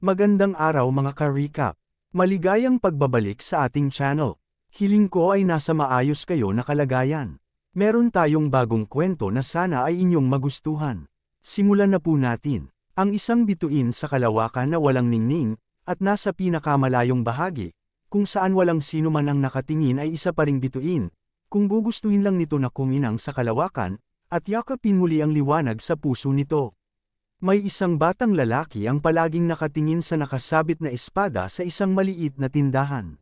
Magandang araw mga ka-recap. Maligayang pagbabalik sa ating channel. Hiling ko ay nasa maayos kayo na kalagayan. Meron tayong bagong kwento na sana ay inyong magustuhan. Simulan na po natin. Ang isang bituin sa kalawakan na walang ningning, at nasa pinakamalayong bahagi, kung saan walang sino man ang nakatingin ay isa pa ring bituin, kung gugustuhin lang nito na kuminang sa kalawakan, at yakapin muli ang liwanag sa puso nito. May isang batang lalaki ang palaging nakatingin sa nakasabit na espada sa isang maliit na tindahan.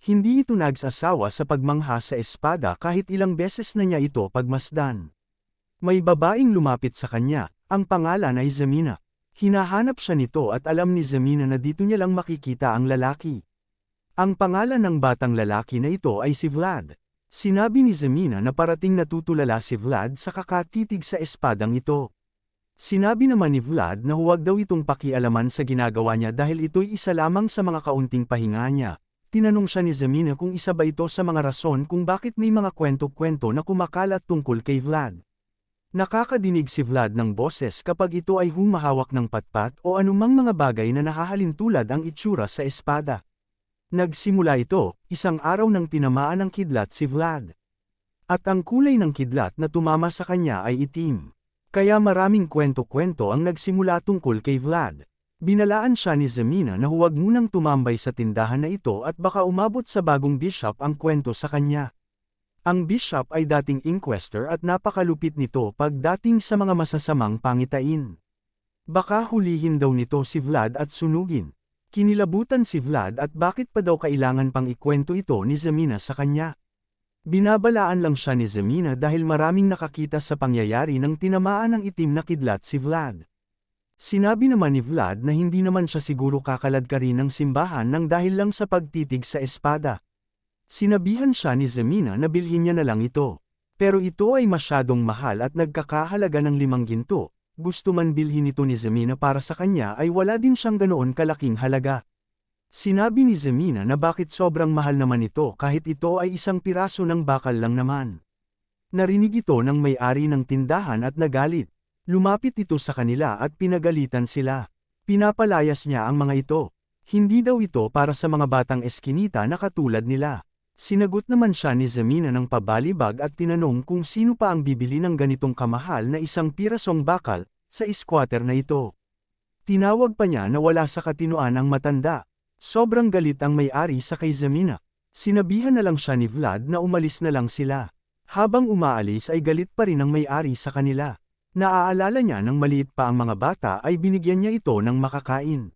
Hindi ito nagsasawa sa pagmangha sa espada kahit ilang beses na niya ito pagmasdan. May babaeng lumapit sa kanya, ang pangalan ay Zemina. Hinahanap siya nito at alam ni Zemina na dito niya lang makikita ang lalaki. Ang pangalan ng batang lalaki na ito ay si Vlad. Sinabi ni Zemina na parating natutulala si Vlad sa kakatitig sa espadang ito. Sinabi naman ni Vlad na huwag daw itong pakialaman sa ginagawa niya dahil ito'y isa lamang sa mga kaunting pahinga niya. Tinanong siya ni Zemina kung isa ba ito sa mga rason kung bakit may mga kwento-kwento na kumakalat tungkol kay Vlad. Nakakadinig si Vlad ng boses kapag ito ay humahawak ng patpat o anumang mga bagay na nahahalintulad ang itsura sa espada. Nagsimula ito, isang araw nang tinamaan ng kidlat si Vlad. At ang kulay ng kidlat na tumama sa kanya ay itim. Kaya maraming kwento-kwento ang nagsimula tungkol kay Vlad. Binalaan siya ni Zemina na huwag munang tumambay sa tindahan na ito at baka umabot sa bagong bishop ang kwento sa kanya. Ang bishop ay dating inquester at napakalupit nito pagdating sa mga masasamang pangitain. Baka hulihin daw nito si Vlad at sunugin. Kinilabutan si Vlad at bakit pa daw kailangan pang ikwento ito ni Zemina sa kanya. Binabalaan lang siya ni Zemina dahil maraming nakakita sa pangyayari ng tinamaan ng itim na kidlat si Vlad. Sinabi naman ni Vlad na hindi naman siya siguro kakalad ka rin ng simbahan nang dahil lang sa pagtitig sa espada. Sinabihan siya ni Zemina na bilhin niya na lang ito. Pero ito ay masyadong mahal at nagkakahalaga ng 5 ginto. Gusto man bilhin ito ni Zemina para sa kanya ay wala din siyang ganoon kalaking halaga. Sinabi ni Zemina na bakit sobrang mahal naman ito kahit ito ay isang piraso ng bakal lang naman. Narinig ito ng may-ari ng tindahan at nagalit. Lumapit ito sa kanila at pinagalitan sila. Pinapalayas niya ang mga ito. Hindi daw ito para sa mga batang eskinita na katulad nila. Sinagot naman siya ni Zemina ng pabalibag at tinanong kung sino pa ang bibili ng ganitong kamahal na isang pirasong bakal sa squatter na ito. Tinawag pa niya na wala sa katinoan ang matanda. Sobrang galit ang may-ari sa kay Zemina. Sinabihan na lang siya ni Vlad na umalis na lang sila. Habang umaalis ay galit pa rin ang may-ari sa kanila. Naaalala niya nang maliit pa ang mga bata ay binigyan niya ito ng makakain.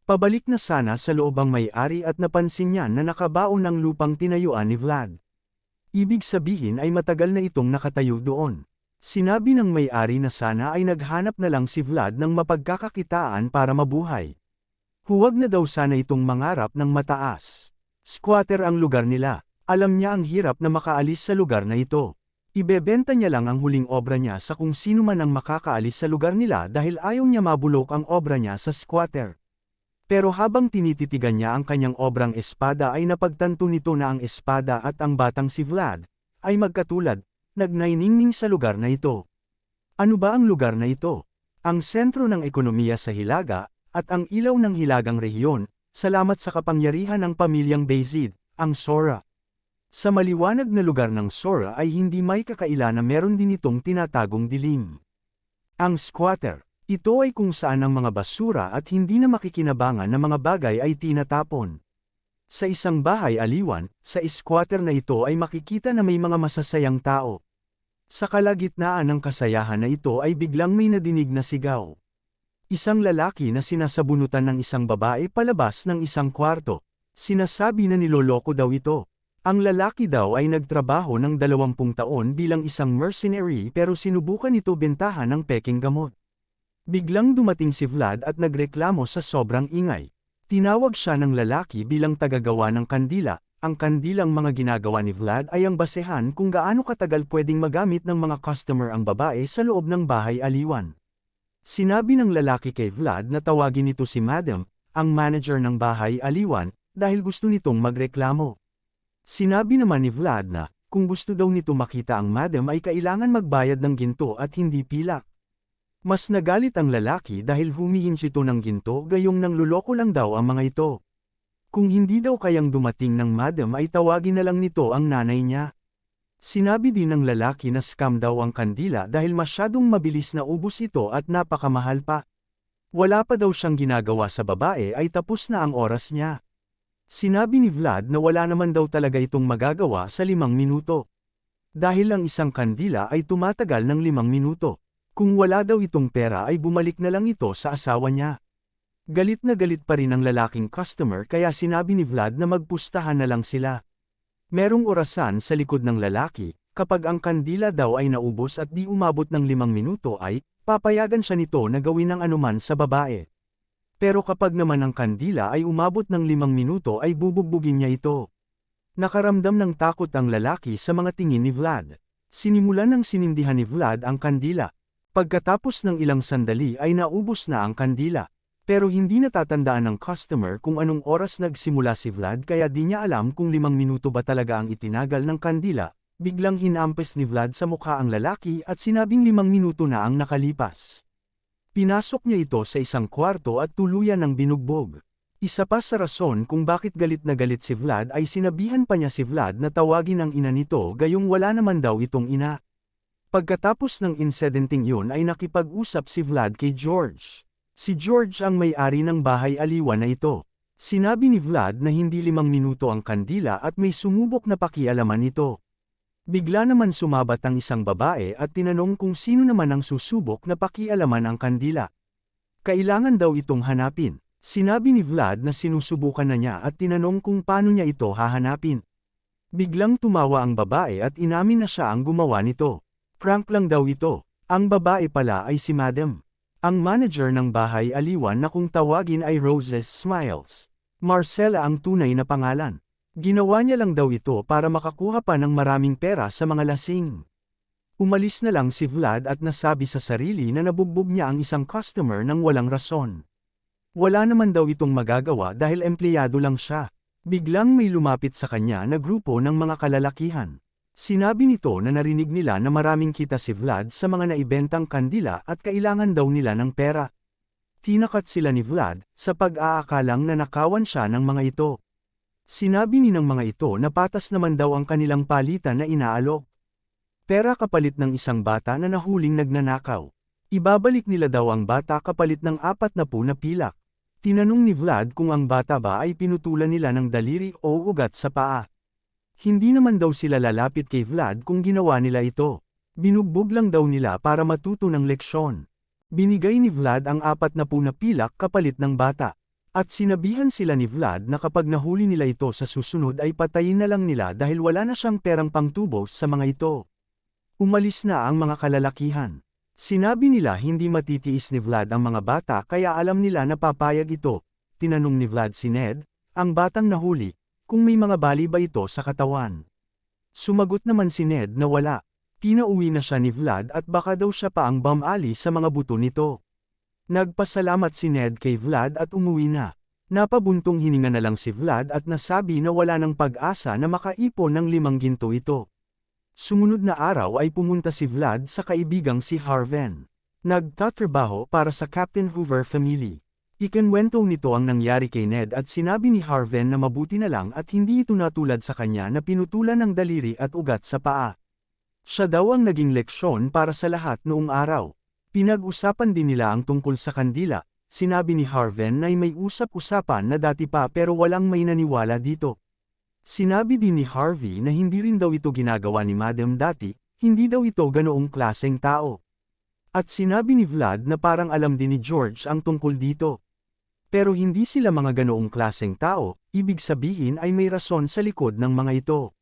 Pabalik na sana sa loob ang may-ari at napansin niya na nakabaon ng lupang tinayuan ni Vlad. Ibig sabihin ay matagal na itong nakatayo doon. Sinabi ng may-ari na sana ay naghanap na lang si Vlad ng mapagkakakitaan para mabuhay. Huwag na daw sana itong mangarap ng mataas. Squatter ang lugar nila. Alam niya ang hirap na makaalis sa lugar na ito. Ibebenta niya lang ang huling obra niya sa kung sino man ang makakaalis sa lugar nila dahil ayaw niya mabulok ang obra niya sa squatter. Pero habang tinititigan niya ang kanyang obrang espada ay napagtanto nito na ang espada at ang batang si Vlad ay magkatulad, nagnainingning sa lugar na ito. Ano ba ang lugar na ito? Ang sentro ng ekonomiya sa Hilaga, at ang ilaw ng hilagang rehiyon, salamat sa kapangyarihan ng pamilyang Bayezid, ang Sora. Sa maliwanag na lugar ng Sora ay hindi may kakaila na meron din itong tinatagong dilim. Ang squatter, ito ay kung saan ang mga basura at hindi na makikinabangan na mga bagay ay tinatapon. Sa isang bahay aliwan, sa squatter na ito ay makikita na may mga masasayang tao. Sa kalagitnaan ng kasayahan na ito ay biglang may nadinig na sigaw. Isang lalaki na sinasabunutan ng isang babae palabas ng isang kwarto. Sinasabi na niloloko daw ito. Ang lalaki daw ay nagtrabaho ng 20 taon bilang isang mercenary pero sinubukan ito bentahan ng peking gamot. Biglang dumating si Vlad at nagreklamo sa sobrang ingay. Tinawag siya ng lalaki bilang tagagawa ng kandila. Ang kandilang mga ginagawa ni Vlad ay ang basehan kung gaano katagal pwedeng magamit ng mga customer ang babae sa loob ng bahay aliwan. Sinabi ng lalaki kay Vlad na tawagin nito si Madam, ang manager ng bahay aliwan, dahil gusto nitong magreklamo. Sinabi naman ni Vlad na, kung gusto daw nito makita ang Madam ay kailangan magbayad ng ginto at hindi pilak. Mas nagalit ang lalaki dahil humihingi ito ng ginto gayong nangluloko lang daw ang mga ito. Kung hindi daw kayang dumating ng madam ay tawagin na lang nito ang nanay niya. Sinabi din ng lalaki na scam daw ang kandila dahil masyadong mabilis na ubos ito at napakamahal pa. Wala pa daw siyang ginagawa sa babae ay tapos na ang oras niya. Sinabi ni Vlad na wala naman daw talaga itong magagawa sa 5 minuto. Dahil ang isang kandila ay tumatagal ng 5 minuto. Kung wala daw itong pera ay bumalik na lang ito sa asawa niya. Galit na galit pa rin ang lalaking customer kaya sinabi ni Vlad na magpustahan na lang sila. Merong orasan sa likod ng lalaki, kapag ang kandila daw ay naubos at di umabot ng 5 minuto ay, papayagan siya nito na gawin ng anuman sa babae. Pero kapag naman ang kandila ay umabot ng 5 minuto ay bubugbugin niya ito. Nakaramdam ng takot ang lalaki sa mga tingin ni Vlad. Sinimulan ng sinindihan ni Vlad ang kandila. Pagkatapos ng ilang sandali ay naubos na ang kandila. Pero hindi natatandaan ng customer kung anong oras nagsimula si Vlad kaya di niya alam kung 5 minuto ba talaga ang itinagal ng kandila. Biglang hinampes ni Vlad sa mukha ang lalaki at sinabing 5 minuto na ang nakalipas. Pinasok niya ito sa isang kwarto at tuluyan ng binugbog. Isa pa sa rason kung bakit galit na galit si Vlad ay sinabihan pa niya si Vlad na tawagin ang ina nito gayong wala naman daw itong ina. Pagkatapos ng incidenting yun ay nakipag-usap si Vlad kay George. Si George ang may-ari ng bahay aliwan na ito. Sinabi ni Vlad na hindi 5 minuto ang kandila at may sumubok na pakialaman nito. Bigla naman sumabat ang isang babae at tinanong kung sino naman ang susubok na pakialaman ang kandila. Kailangan daw itong hanapin. Sinabi ni Vlad na sinusubukan na niya at tinanong kung paano niya ito hahanapin. Biglang tumawa ang babae at inamin na siya ang gumawa nito. Prank lang daw ito. Ang babae pala ay si Madam. Ang manager ng bahay aliwan na kung tawagin ay Roses Smiles. Marcela ang tunay na pangalan. Ginawa niya lang daw ito para makakuha pa ng maraming pera sa mga lasing. Umalis na lang si Vlad at nasabi sa sarili na nabugbog niya ang isang customer ng walang rason. Wala naman daw itong magagawa dahil empleyado lang siya. Biglang may lumapit sa kanya na grupo ng mga kalalakihan. Sinabi nito na narinig nila na maraming kita si Vlad sa mga naibentang kandila at kailangan daw nila ng pera. Tinakat sila ni Vlad sa pag-aakalang na nakawan siya ng mga ito. Sinabi ni ng mga ito na patas naman daw ang kanilang palitan na inaalok. Pera kapalit ng isang bata na nahuling nagnanakaw. Ibabalik nila daw ang bata kapalit ng 40 na pilak. Tinanong ni Vlad kung ang bata ba ay pinutulan nila ng daliri o ugat sa paa. Hindi naman daw sila lalapit kay Vlad kung ginawa nila ito. Binugbog lang daw nila para matuto ng leksyon. Binigay ni Vlad ang 40 na pilak kapalit ng bata. At sinabihan sila ni Vlad na kapag nahuli nila ito sa susunod ay patayin na lang nila dahil wala na siyang perang pangtubos sa mga ito. Umalis na ang mga kalalakihan. Sinabi nila hindi matitiis ni Vlad ang mga bata kaya alam nila na papayag ito. Tinanong ni Vlad si Ned, ang batang nahuli, kung may mga bali ba ito sa katawan. Sumagot naman si Ned na wala. Pinauwi na siya ni Vlad at baka daw siya pa ang bumali sa mga buto nito. Nagpasalamat si Ned kay Vlad at umuwi na. Napabuntong hininga na lang si Vlad at nasabi na wala ng pag-asa na makaipon ng 5 ginto ito. Sumunod na araw ay pumunta si Vlad sa kaibigang si Harven. Nagtatrabaho para sa Captain Hoover family. Ikinwento nito ang nangyari kay Ned at sinabi ni Harven na mabuti na lang at hindi ito natulad sa kanya na pinutulan ng daliri at ugat sa paa. Siya daw ang naging leksyon para sa lahat noong araw. Pinag-usapan din nila ang tungkol sa kandila. Sinabi ni Harven na may usap-usapan na dati pa pero walang may naniwala dito. Sinabi din ni Harvey na hindi rin daw ito ginagawa ni Madam dati, hindi daw ito ganoong klaseng tao. At sinabi ni Vlad na parang alam din ni George ang tungkol dito. Pero hindi sila mga ganoong klaseng tao, ibig sabihin ay may rason sa likod ng mga ito.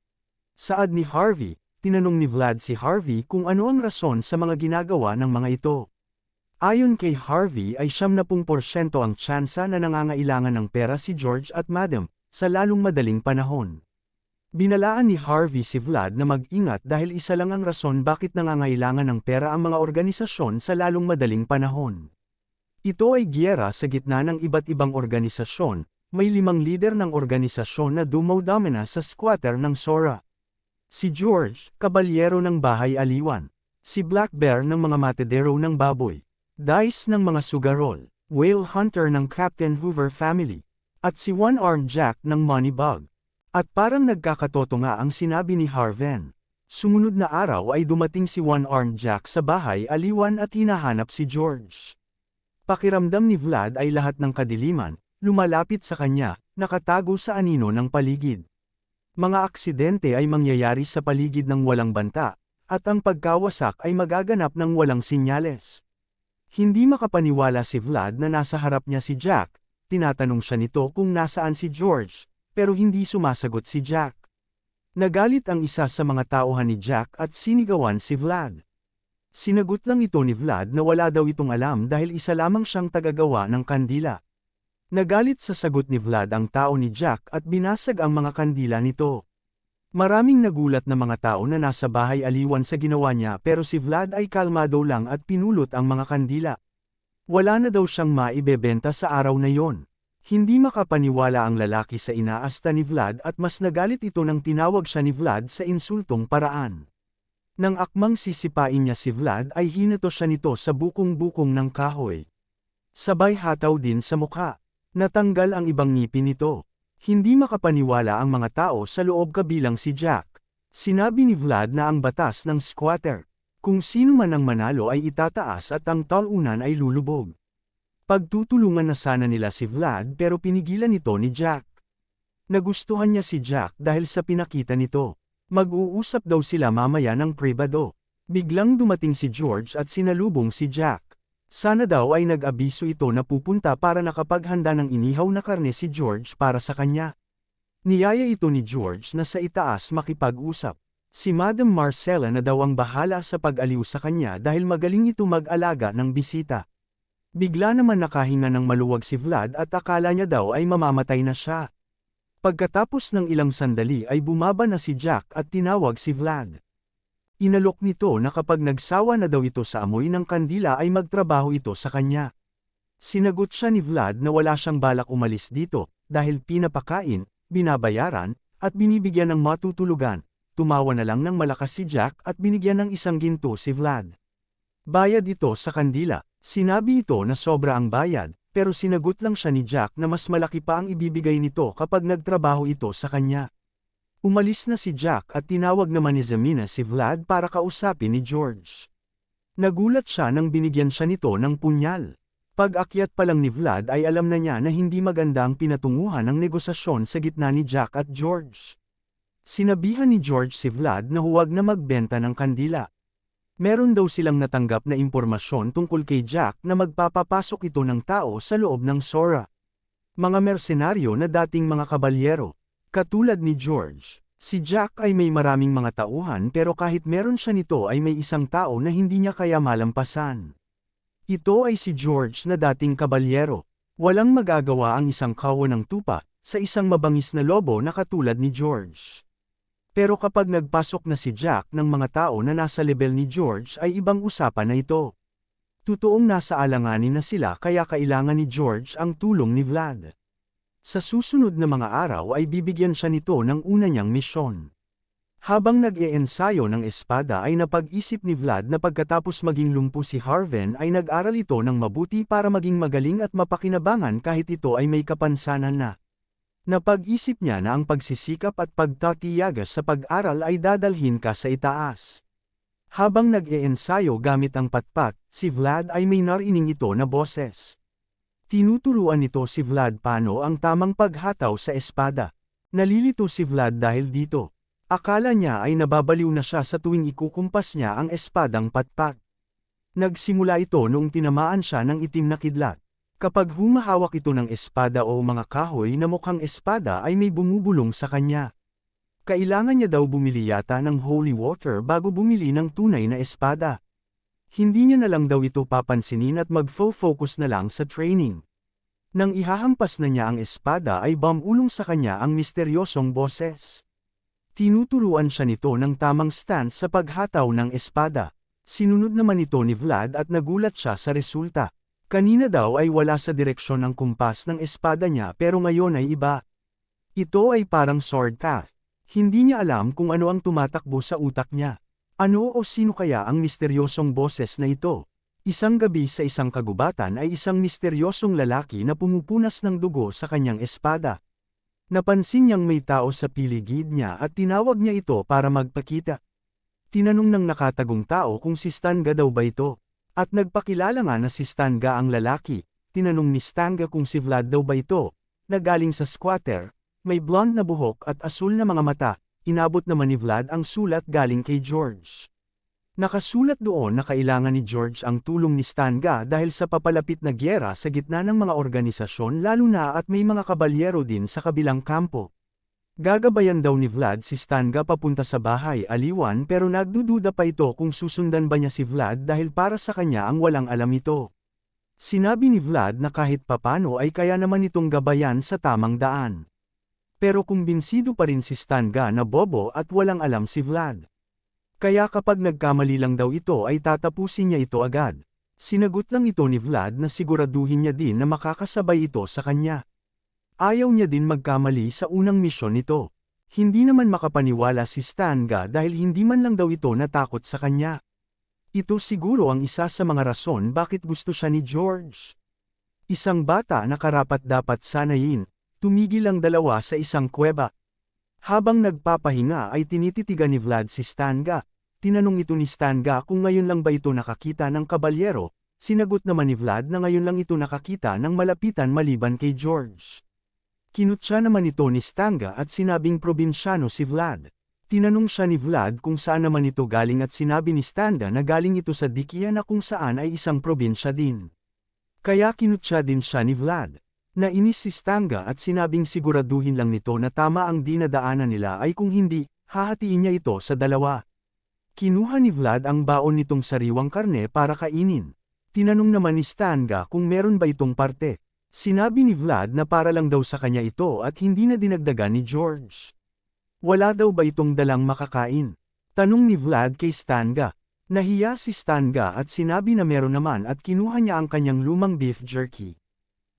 Saad ni Harvey, tinanong ni Vlad si Harvey kung ano ang rason sa mga ginagawa ng mga ito. Ayon kay Harvey ay 70% ang tsansa na nangangailangan ng pera si George at Madam, sa lalong madaling panahon. Binalaan ni Harvey si Vlad na mag-ingat dahil isa lang ang rason bakit nangangailangan ng pera ang mga organisasyon sa lalong madaling panahon. Ito ay giyera sa gitna ng iba't ibang organisasyon, may 5 lider ng organisasyon na dumodamina sa squatter ng Sora. Si George, kabalyero ng bahay aliwan. Si Black Bear ng mga matedero ng baboy. Dice ng mga sugarol, Whale Hunter ng Captain Hoover family, at si One-Armed Jack ng Moneybug. At parang nagkakatoto nga ang sinabi ni Harven. Sumunod na araw ay dumating si One-Armed Jack sa bahay aliwan at hinahanap si George. Pakiramdam ni Vlad ay lahat ng kadiliman, lumalapit sa kanya, nakatago sa anino ng paligid. Mga aksidente ay mangyayari sa paligid ng walang banta, at ang pagkawasak ay magaganap ng walang sinyales. Hindi makapaniwala si Vlad na nasa harap niya si Jack, tinatanong siya nito kung nasaan si George, pero hindi sumasagot si Jack. Nagalit ang isa sa mga tauhan ni Jack at sinigawan si Vlad. Sinagot lang ito ni Vlad na wala daw itong alam dahil isa lamang siyang tagagawa ng kandila. Nagalit sa sagot ni Vlad ang tao ni Jack at binasag ang mga kandila nito. Maraming nagulat na mga tao na nasa bahay aliwan sa ginawa niya pero si Vlad ay kalmado lang at pinulot ang mga kandila. Wala na daw siyang maibebenta sa araw na yon. Hindi makapaniwala ang lalaki sa inaasta ni Vlad at mas nagalit ito nang tinawag siya ni Vlad sa insultong paraan. Nang akmang sisipain niya si Vlad ay hinato siya nito sa bukong-bukong ng kahoy. Sabay hataw din sa mukha. Natanggal ang ibang ngipin nito. Hindi makapaniwala ang mga tao sa loob kabilang si Jack. Sinabi ni Vlad na ang batas ng squatter. Kung sino man ang manalo ay itataas at ang talunan ay lulubog. Pagtutulungan na sana nila si Vlad pero pinigilan ito ni Jack. Nagustuhan niya si Jack dahil sa pinakita nito. Mag-uusap daw sila mamaya ng pribado. Biglang dumating si George at sinalubong si Jack. Sana daw ay nag-abiso ito na pupunta para nakapaghanda ng inihaw na karne si George para sa kanya. Niyaya ito ni George na sa itaas makipag-usap. Si Madam Marcella na daw ang bahala sa pag-aliw sa kanya dahil magaling ito mag-alaga ng bisita. Bigla naman nakahinga ng maluwag si Vlad at akala niya daw ay mamamatay na siya. Pagkatapos ng ilang sandali ay bumaba na si Jack at tinawag si Vlad. Inalok nito na kapag nagsawa na daw ito sa amoy ng kandila ay magtrabaho ito sa kanya. Sinagot siya ni Vlad na wala siyang balak umalis dito, dahil pinapakain, binabayaran, at binibigyan ng matutulugan. Tumawa na lang ng malakas si Jack at binigyan ng isang ginto si Vlad. Bayad ito sa kandila. Sinabi ito na sobra ang bayad, pero sinagot lang siya ni Jack na mas malaki pa ang ibibigay nito kapag nagtrabaho ito sa kanya. Umalis na si Jack at tinawag naman ni Zemina si Vlad para kausapin ni George. Nagulat siya nang binigyan siya nito ng punyal. Pag-akyat pa lang ni Vlad ay alam na niya na hindi maganda ang pinatunguhan ng negosasyon sa gitna ni Jack at George. Sinabihan ni George si Vlad na huwag na magbenta ng kandila. Meron daw silang natanggap na impormasyon tungkol kay Jack na magpapapasok ito ng tao sa loob ng Sora. Mga mersenaryo na dating mga kabalyero. Katulad ni George, si Jack ay may maraming mga tauhan pero kahit meron siya nito ay may isang tao na hindi niya kaya malampasan. Ito ay si George na dating kabalyero. Walang magagawa ang isang kawo ng tupa sa isang mabangis na lobo na katulad ni George. Pero kapag nagpasok na si Jack ng mga tao na nasa level ni George ay ibang usapan na ito. Totoong nasa alanganin na sila kaya kailangan ni George ang tulong ni Vlad. Sa susunod na mga araw ay bibigyan siya nito ng una niyang misyon. Habang nag-iensayo ng espada ay napag-isip ni Vlad na pagkatapos maging lumpo si Harven ay nag-aral ito ng mabuti para maging magaling at mapakinabangan kahit ito ay may kapansanan na. Napag-isip niya na ang pagsisikap at pagtatiyagas sa pag-aral ay dadalhin ka sa itaas. Habang nag-iensayo gamit ang patpat, si Vlad ay may narinig ito na boses. Tinuturuan nito si Vlad paano ang tamang paghataw sa espada. Nalilito si Vlad dahil dito. Akala niya ay nababaliw na siya sa tuwing ikukumpas niya ang espadang patpat. Nagsimula ito noong tinamaan siya ng itim na kidlat. Kapag humahawak ito ng espada o mga kahoy na mukhang espada ay may bumubulong sa kanya. Kailangan niya daw bumili yata ng holy water bago bumili ng tunay na espada. Hindi niya na lang daw ito papansinin at mag-focus na lang sa training. Nang ihahampas na niya ang espada ay bumulong sa kanya ang misteryosong boses. Tinuturuan siya nito ng tamang stance sa paghataw ng espada. Sinunod naman ito ni Vlad at nagulat siya sa resulta. Kanina daw ay wala sa direksyon ng kumpas ng espada niya pero ngayon ay iba. Ito ay parang sword path. Hindi niya alam kung ano ang tumatakbo sa utak niya. Ano o sino kaya ang misteryosong boses na ito? Isang gabi sa isang kagubatan ay isang misteryosong lalaki na pumupunas ng dugo sa kanyang espada. Napansin niyang may tao sa piligid niya at tinawag niya ito para magpakita. Tinanong ng nakatagong tao kung si Stanga daw ba ito. At nagpakilala nga na si Stanga ang lalaki. Tinanong ni Stanga kung si Vlad daw ba ito, na galing sa squatter, may blonde na buhok at asul na mga mata. Inabot naman ni Vlad ang sulat galing kay George. Nakasulat doon na kailangan ni George ang tulong ni Stanga dahil sa papalapit na gyera sa gitna ng mga organisasyon lalo na at may mga kabalyero din sa kabilang kampo. Gagabayan daw ni Vlad si Stanga papunta sa bahay aliwan pero nagdududa pa ito kung susundan ba niya si Vlad dahil para sa kanya ang walang alam ito. Sinabi ni Vlad na kahit papano ay kaya naman itong gabayan sa tamang daan. Pero kumbinsido pa rin si Stanga na bobo at walang alam si Vlad. Kaya kapag nagkamali lang daw ito ay tatapusin niya ito agad. Sinagot lang ito ni Vlad na siguraduhin niya din na makakasabay ito sa kanya. Ayaw niya din magkamali sa unang misyon nito. Hindi naman makapaniwala si Stanga dahil hindi man lang daw ito natakot sa kanya. Ito siguro ang isa sa mga rason bakit gusto siya ni George. Isang bata na karapat-dapat sanayin, tumigil ang dalawa sa isang kuweba. Habang nagpapahinga ay tinititigan ni Vlad si Stanga. Tinanong ito ni Stanga kung ngayon lang ba ito nakakita ng kabalyero, sinagot naman ni Vlad na ngayon lang ito nakakita ng malapitan maliban kay George. Kinutya naman ito ni Stanga at sinabing probinsyano si Vlad. Tinanong siya ni Vlad kung saan naman ito galing at sinabi ni Stanga na galing ito sa Dikia na kung saan ay isang probinsya din. Kaya kinutya din siya ni Vlad. Nainis si Stanga at sinabing siguraduhin lang nito na tama ang dinadaanan nila ay kung hindi, hahatiin niya ito sa dalawa. Kinuha ni Vlad ang baon nitong sariwang karne para kainin. Tinanong naman ni Stanga kung meron ba itong parte. Sinabi ni Vlad na para lang daw sa kanya ito at hindi na dinagdagan ni George. Wala daw ba itong dalang makakain? Tanong ni Vlad kay Stanga. Nahiya si Stanga at sinabi na meron naman at kinuha niya ang kanyang lumang beef jerky.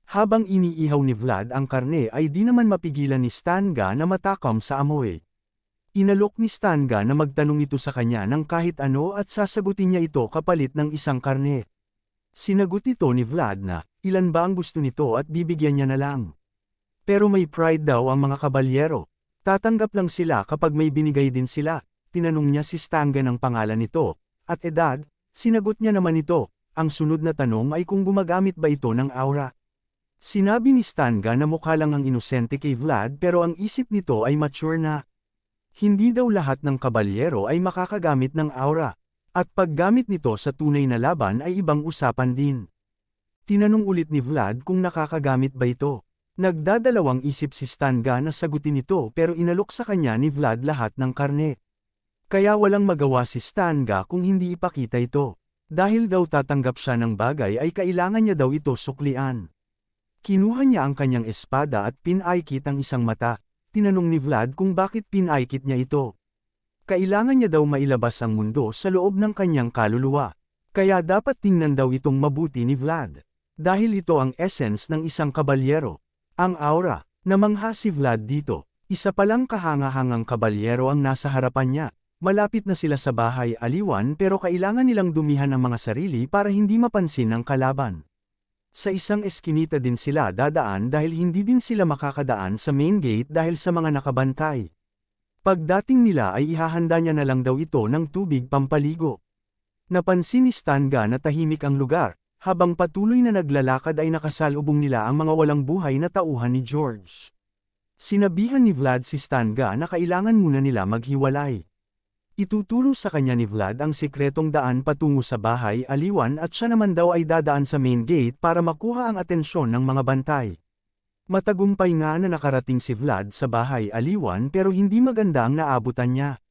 Habang iniihaw ni Vlad ang karne ay di naman mapigilan ni Stanga na matakam sa amoy. Inalok ni Stanga na magtanong ito sa kanya ng kahit ano at sasagutin niya ito kapalit ng isang karne. Sinagot ito ni Vlad na, ilan ba ang gusto nito at bibigyan niya na lang. Pero may pride daw ang mga kabalyero. Tatanggap lang sila kapag may binigay din sila. Tinanong niya si Stanga ng pangalan nito, at edad, sinagot niya naman ito. Ang sunod na tanong ay kung gumagamit ba ito ng aura. Sinabi ni Stanga na mukha lang ang inosente kay Vlad pero ang isip nito ay mature na. Hindi daw lahat ng kabalyero ay makakagamit ng aura, at paggamit nito sa tunay na laban ay ibang usapan din. Tinanong ulit ni Vlad kung nakakagamit ba ito. Nagdadalawang isip si Stanga na sagutin ito pero inalok sa kanya ni Vlad lahat ng karne. Kaya walang magawa si Stanga kung hindi ipakita ito. Dahil daw tatanggap siya ng bagay ay kailangan niya daw ito suklian. Kinuha niya ang kanyang espada at pinaikit ang isang mata. Tinanong ni Vlad kung bakit pinaikit niya ito. Kailangan niya daw mailabas ang mundo sa loob ng kanyang kaluluwa. Kaya dapat tingnan daw itong mabuti ni Vlad. Dahil ito ang essence ng isang kabalyero. Ang aura, namangha si Vlad dito. Isa palang kahangahangang kabalyero ang nasa harapan niya. Malapit na sila sa bahay aliwan pero kailangan nilang dumihan ang mga sarili para hindi mapansin ng kalaban. Sa isang eskinita din sila dadaan dahil hindi din sila makakadaan sa main gate dahil sa mga nakabantay. Pagdating nila ay ihahanda niya na lang daw ito ng tubig pampaligo. Napansin ni Stanga na tahimik ang lugar, habang patuloy na naglalakad ay nakasalubong nila ang mga walang buhay na tauhan ni George. Sinabihan ni Vlad si Stanga na kailangan muna nila maghiwalay. Ituturo sa kanya ni Vlad ang sikretong daan patungo sa bahay aliwan at siya naman daw ay dadaan sa main gate para makuha ang atensyon ng mga bantay. Matagumpay nga na nakarating si Vlad sa bahay aliwan pero hindi maganda ang naabutan niya.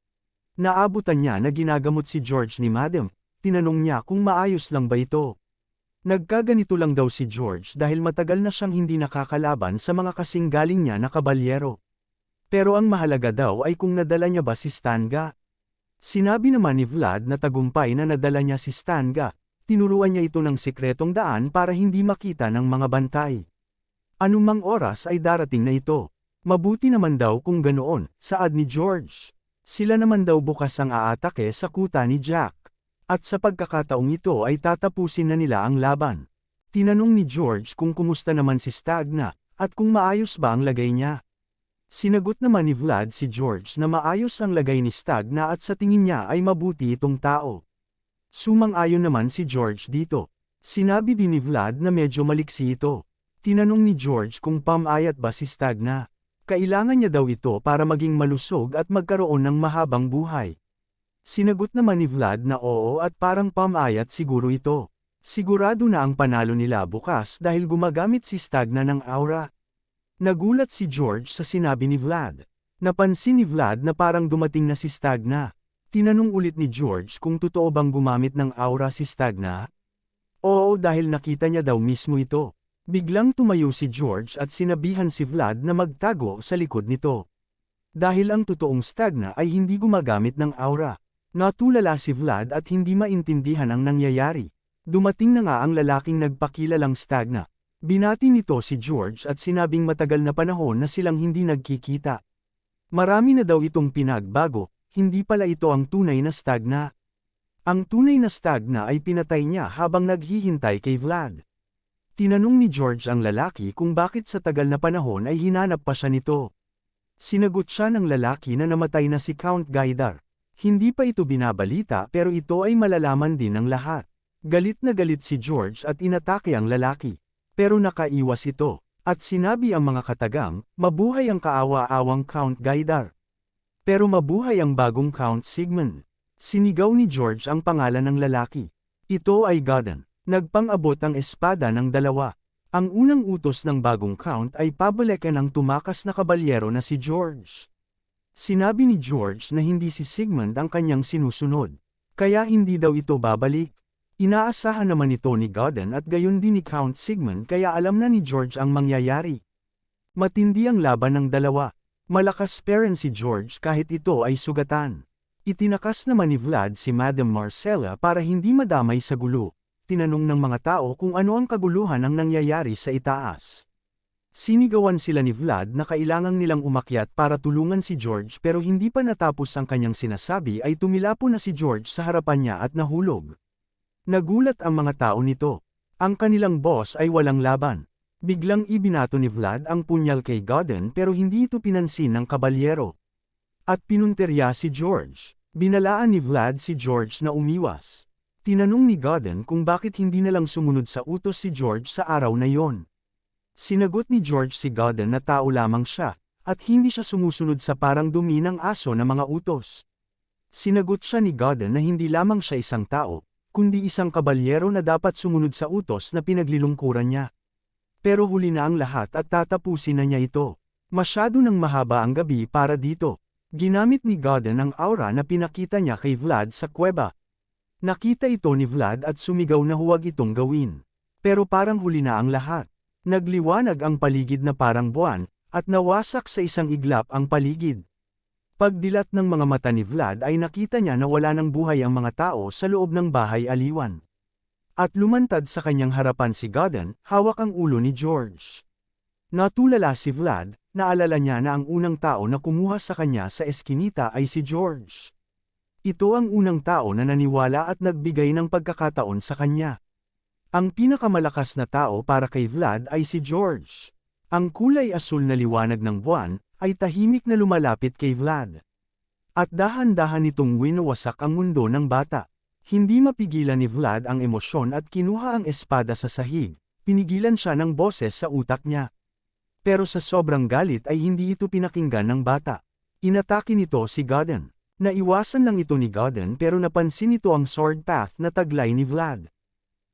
Naabutan niya na ginagamot si George ni Madam. Tinanong niya kung maayos lang ba ito. Nagkaganito lang daw si George dahil matagal na siyang hindi nakakalaban sa mga kasing galing niya na kabalyero. Pero ang mahalaga daw ay kung nadala niya ba si Stanga. Sinabi naman ni Vlad na tagumpay na nadala niya si Stanga. Tinuruan niya ito ng sikretong daan para hindi makita ng mga bantay. Anumang oras ay darating na ito. Mabuti naman daw kung ganoon, saad ni George. Sila naman daw bukas ang aatake sa kuta ni Jack. At sa pagkakataong ito ay tatapusin na nila ang laban. Tinanong ni George kung kumusta naman si Stagna, at kung maayos ba ang lagay niya. Sinagot naman ni Vlad si George na maayos ang lagay ni Stagna at sa tingin niya ay mabuti itong tao. Sumang-ayon naman si George dito. Sinabi din ni Vlad na medyo maliksi ito. Tinanong ni George kung pamayat ba si Stagna. Kailangan niya daw ito para maging malusog at magkaroon ng mahabang buhay. Sinagot naman ni Vlad na oo at parang pamayat siguro ito. Sigurado na ang panalo nila bukas dahil gumagamit si Stagna ng aura. Nagulat si George sa sinabi ni Vlad. Napansin ni Vlad na parang dumating na si Stagna. Tinanong ulit ni George kung totoo bang gumamit ng aura si Stagna. Oo dahil nakita niya daw mismo ito. Biglang tumayo si George at sinabihan si Vlad na magtago sa likod nito. Dahil ang totoong Stagna ay hindi gumagamit ng aura. Natulala si Vlad at hindi maintindihan ang nangyayari. Dumating na nga ang lalaking nagpakilalang Stagna. Binati nito si George at sinabing matagal na panahon na silang hindi nagkikita. Marami na daw itong pinagbago, hindi pala ito ang tunay na Stagna. Ang tunay na Stagna ay pinatay niya habang naghihintay kay Vlad. Tinanong ni George ang lalaki kung bakit sa tagal na panahon ay hinanap pa siya nito. Sinagot siya ng lalaki na namatay na si Count Gaidar. Hindi pa ito binabalita pero ito ay malalaman din ng lahat. Galit na galit si George at inatake ang lalaki. Pero nakaiwas ito. At sinabi ang mga katagang, mabuhay ang kaawa-awang Count Gaidar. Pero mabuhay ang bagong Count Sigmund. Sinigaw ni George ang pangalan ng lalaki. Ito ay Godon. Nagpang-abot ang espada ng dalawa. Ang unang utos ng bagong Count ay pabalikan ang tumakas na kabalyero na si George. Sinabi ni George na hindi si Sigmund ang kanyang sinusunod. Kaya hindi daw ito babalik. Inaasahan naman ito ni Godon at gayon din ni Count Sigmund kaya alam na ni George ang mangyayari. Matindi ang laban ng dalawa. Malakas pa rin si George kahit ito ay sugatan. Itinakas naman ni Vlad si Madam Marcella para hindi madamay sa gulo. Tinanong ng mga tao kung ano ang kaguluhan ang nangyayari sa itaas. Sinigawan sila ni Vlad na kailangang nilang umakyat para tulungan si George pero hindi pa natapos ang kanyang sinasabi ay tumilapo na si George sa harapan niya at nahulog. Nagulat ang mga tao nito. Ang kanilang boss ay walang laban. Biglang ibinato ni Vlad ang punyal kay Godon pero hindi ito pinansin ng kabalyero. At pinunterya si George. Binalaan ni Vlad si George na umiwas. Tinanong ni Godon kung bakit hindi nalang sumunod sa utos si George sa araw na yon. Sinagot ni George si Godon na tao lamang siya, at hindi siya sumusunod sa parang dumi ng aso na mga utos. Sinagot siya ni Godon na hindi lamang siya isang tao, kundi isang kabalyero na dapat sumunod sa utos na pinaglilungkuran niya. Pero huli na ang lahat at tatapusin na niya ito. Masyado nang mahaba ang gabi para dito. Ginamit ni Godon ang aura na pinakita niya kay Vlad sa kuweba. Nakita ito ni Vlad at sumigaw na huwag itong gawin. Pero parang huli na ang lahat. Nagliwanag ang paligid na parang buwan, at nawasak sa isang iglap ang paligid. Pagdilat ng mga mata ni Vlad ay nakita niya na wala ng buhay ang mga tao sa loob ng bahay aliwan. At lumantad sa kanyang harapan si Godon, hawak ang ulo ni George. Natulala si Vlad, naalala niya na ang unang tao na kumuha sa kanya sa eskinita ay si George. Ito ang unang tao na naniwala at nagbigay ng pagkakataon sa kanya. Ang pinakamalakas na tao para kay Vlad ay si George. Ang kulay asul na liwanag ng buwan ay tahimik na lumalapit kay Vlad. At dahan-dahan itong winawasak ang mundo ng bata. Hindi mapigilan ni Vlad ang emosyon at kinuha ang espada sa sahig. Pinigilan siya ng boses sa utak niya. Pero sa sobrang galit ay hindi ito pinakinggan ng bata. Inatake nito si Godon. Naiwasan lang ito ni Godon pero napansin nito ang sword path na taglay ni Vlad.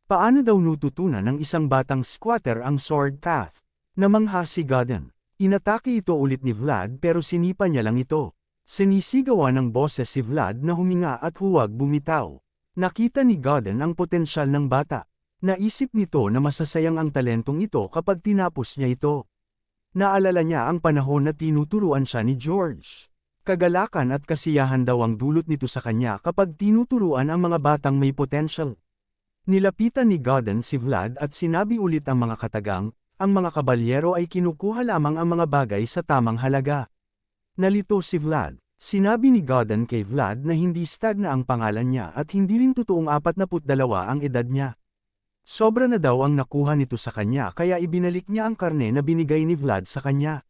Paano daw nututunan ng isang batang squatter ang sword path? Namangha si Godon. Inatake ito ulit ni Vlad pero sinipa niya lang ito. Sinisigawan ng boses si Vlad na huminga at huwag bumitaw. Nakita ni Godon ang potensyal ng bata. Naisip nito na masasayang ang talentong ito kapag tinapos niya ito. Naalala niya ang panahon na tinuturuan siya ni George. Kagalakan at kasiyahan daw ang dulot nito sa kanya kapag tinuturuan ang mga batang may potential. Nilapitan ni Godon si Vlad at sinabi ulit ang mga katagang, ang mga kabalyero ay kinukuha lamang ang mga bagay sa tamang halaga. Nalito si Vlad. Sinabi ni Godin kay Vlad na hindi stag na ang pangalan niya at hindi rin totoong 42 ang edad niya. Sobra na daw ang nakuha nito sa kanya kaya ibinalik niya ang karne na binigay ni Vlad sa kanya.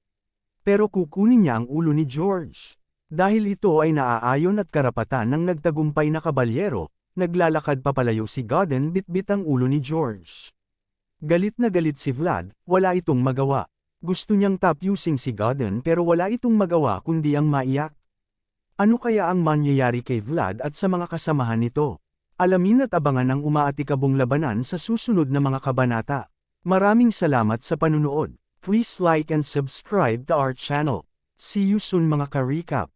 Pero kukunin niya ang ulo ni George. Dahil ito ay naaayon at karapatan ng nagtagumpay na kabalyero, naglalakad papalayo si Godin bitbit ang ulo ni George. Galit na galit si Vlad, wala itong magawa. Gusto niyang tapusin si Godin pero wala itong magawa kundi ang maiyak. Ano kaya ang mangyayari kay Vlad at sa mga kasamahan nito? Alamin at abangan ang umaatikabong labanan sa susunod na mga kabanata. Maraming salamat sa panunood. Please like and subscribe to our channel. See you soon mga ka-recap.